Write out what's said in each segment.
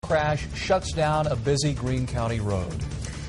Crash shuts down a busy Greene County road.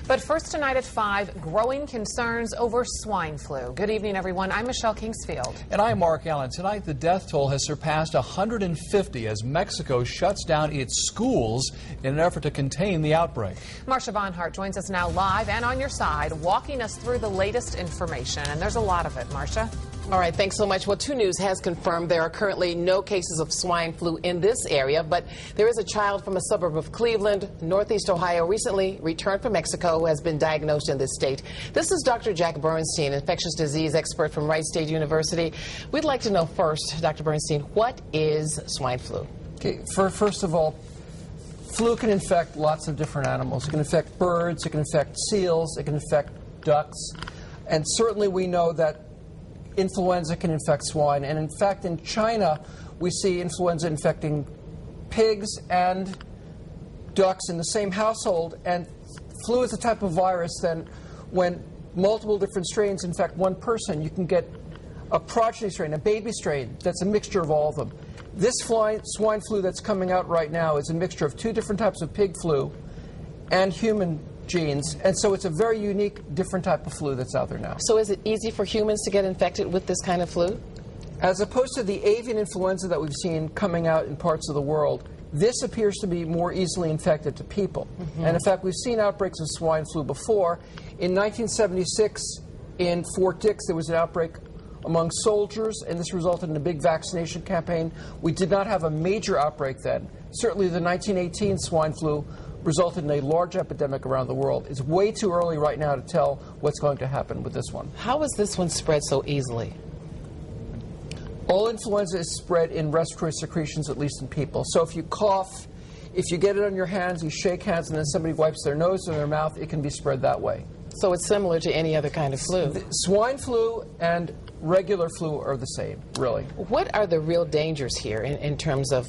But first tonight at 5, growing concerns over swine flu. Good evening, everyone. I'm Michelle Kingsfield. And I'm Mark Allen. Tonight, the death toll has surpassed 150 as Mexico shuts down its schools in an effort to contain the outbreak. MARSHA BONHART joins us now live and on your side, walking us through the latest information. And there's a lot of it, MARSHA. All right, thanks so much. Well, 2 News has confirmed there are currently no cases of swine flu in this area, but there is a child from a suburb of Cleveland, Northeast Ohio, recently returned from Mexico who has been diagnosed in this state. This is Dr. Jack Bernstein, infectious disease expert from Wright State University. We'd like to know first, Dr. Bernstein, what is swine flu? Okay, first of all, flu can infect lots of different animals. It can infect birds, it can infect seals, it can infect ducks, and certainly we know that influenza can infect swine, and in fact in China we see influenza infecting pigs and ducks in the same household. And flu is a type of virus that when multiple different strains infect one person, you can get a progeny strain, a baby strain that's a mixture of all of them. This swine flu that's coming out right now is a mixture of 2 different types of pig flu and human genes, and so it's a very unique, different type of flu that's out there now. So is it easy for humans to get infected with this kind of flu? As opposed to the avian influenza that we've seen coming out in parts of the world, this appears to be more easily infected to people. And in fact, we've seen outbreaks of swine flu before. In 1976, in Fort Dix, there was an outbreak among soldiers, and this resulted in a big vaccination campaign. We did not have a major outbreak then. Certainly the 1918 swine flu resulted in a large epidemic around the world. It's way too early right now to tell what's going to happen with this one. How is this one spread so easily? All influenza is spread in respiratory secretions, at least in people. So if you cough, if you get it on your hands, you shake hands, and then somebody wipes their nose or their mouth, it can be spread that way. So it's similar to any other kind of flu? Swine flu and regular flu are the same, really. What are the real dangers here in terms of,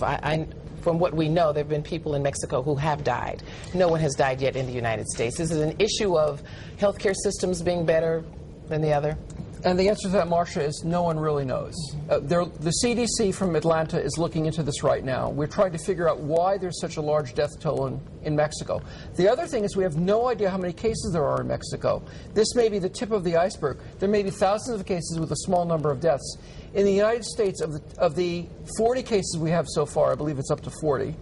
from what we know, there have been people in Mexico who have died. No one has died yet in the United States. Is it an issue of healthcare systems being better than the other? And the answer to that, Marcia, is no one really knows. The CDC from Atlanta is looking into this right now. We're trying to figure out why there's such a large death toll in Mexico. The other thing is we have no idea how many cases there are in Mexico. This may be the tip of the iceberg. There may be thousands of cases with a small number of deaths. In the United States, of the 40 cases we have so far, I believe it's up to 40,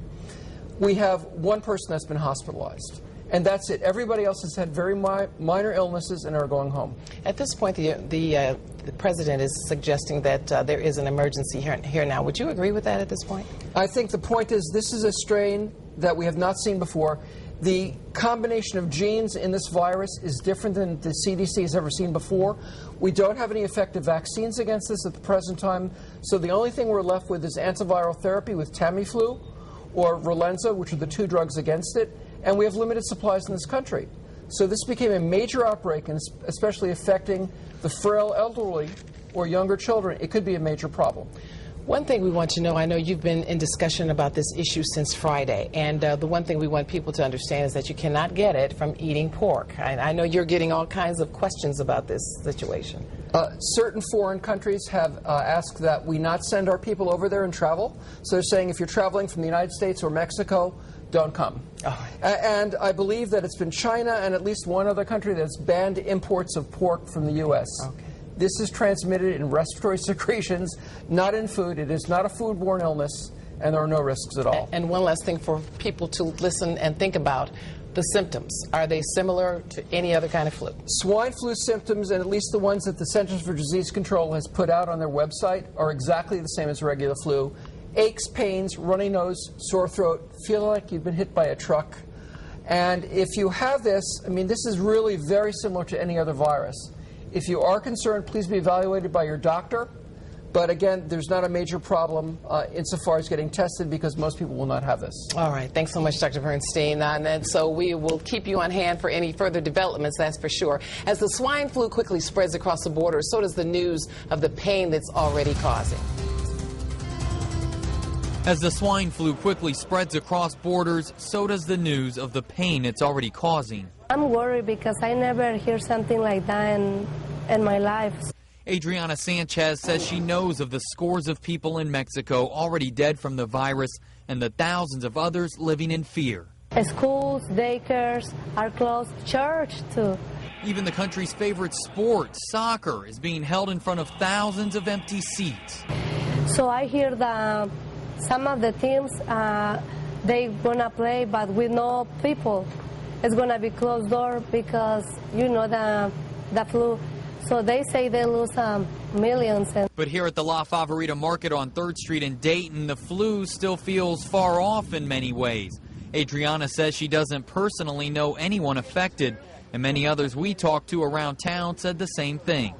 we have 1 person that's been hospitalized. And that's it. Everybody else has had very minor illnesses and are going home. At this point, the president is suggesting that there is an emergency here now. Would you agree with that at this point? I think the point is this is a strain that we have not seen before. The combination of genes in this virus is different than the CDC has ever seen before. We don't have any effective vaccines against this at the present time, so the only thing we're left with is antiviral therapy with Tamiflu or Relenza, which are the 2 drugs against it, and we have limited supplies in this country. So this became a major outbreak, and especially affecting the frail elderly or younger children. It could be a major problem. One thing we want to know, I know you've been in discussion about this issue since Friday, and the one thing we want people to understand is that you cannot get it from eating pork. I know you're getting all kinds of questions about this situation. Certain foreign countries have asked that we not send our people over there and travel. So they're saying if you're traveling from the United States or Mexico, don't come. Oh. And I believe that it's been China and at least 1 other country that's banned imports of pork from the U.S. Okay. This is transmitted in respiratory secretions, not in food. It is not a foodborne illness, and there are no risks at all. And one last thing for people to listen and think about. The symptoms, are they similar to any other kind of flu? Swine flu symptoms, and at least the ones that the Centers for Disease Control has put out on their website, are exactly the same as regular flu. Aches, pains, runny nose, sore throat, feeling like you've been hit by a truck. And if you have this, I mean, this is really very similar to any other virus. If you are concerned, please be evaluated by your doctor. But again, there's not a major problem insofar as getting tested because most people will not have this. All right. Thanks so much, Dr. Bernstein. And so we will keep you on hand for any further developments, that's for sure. As the swine flu quickly spreads across the border, so does the news of the pain that's already causing. As the swine flu quickly spreads across borders, so does the news of the pain it's already causing. I'm worried because I never hear something like that in my life. Adriana Sanchez says she knows of the scores of people in Mexico already dead from the virus and the thousands of others living in fear. Schools, daycares are closed, church too. Even the country's favorite sport, soccer, is being held in front of thousands of empty seats. So I hear that some of the teams, they gonna play, but with no people. It's gonna be closed door because, you know, the flu. So they say they lose millions. But here at the La Favorita Market on 3rd Street in Dayton, the flu still feels far off in many ways. Adriana says she doesn't personally know anyone affected, and many others we talked to around town said the same thing.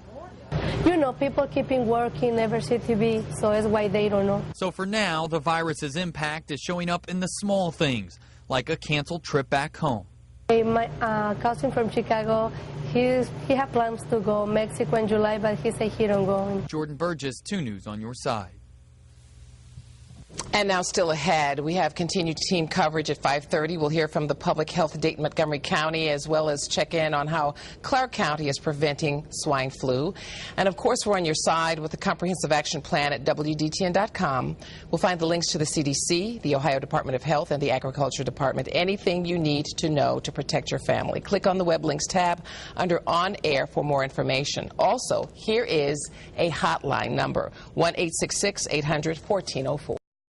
You know, people keeping working, never see TV, so it's why they don't know. So for now, the virus's impact is showing up in the small things, like a canceled trip back home. My cousin from Chicago, he had plans to go Mexico in July, but he said he don't go. Jordan Burgess, 2 News on your side. And now still ahead, we have continued team coverage at 5:30. We'll hear from the Public Health of Dayton-Montgomery County, as well as check in on how Clark County is preventing swine flu. And of course, we're on your side with the comprehensive action plan at WDTN.com. We'll find the links to the CDC, the Ohio Department of Health, and the Agriculture Department. Anything you need to know to protect your family. Click on the web links tab under On Air for more information. Also, here is a hotline number, 1-866-800-1404.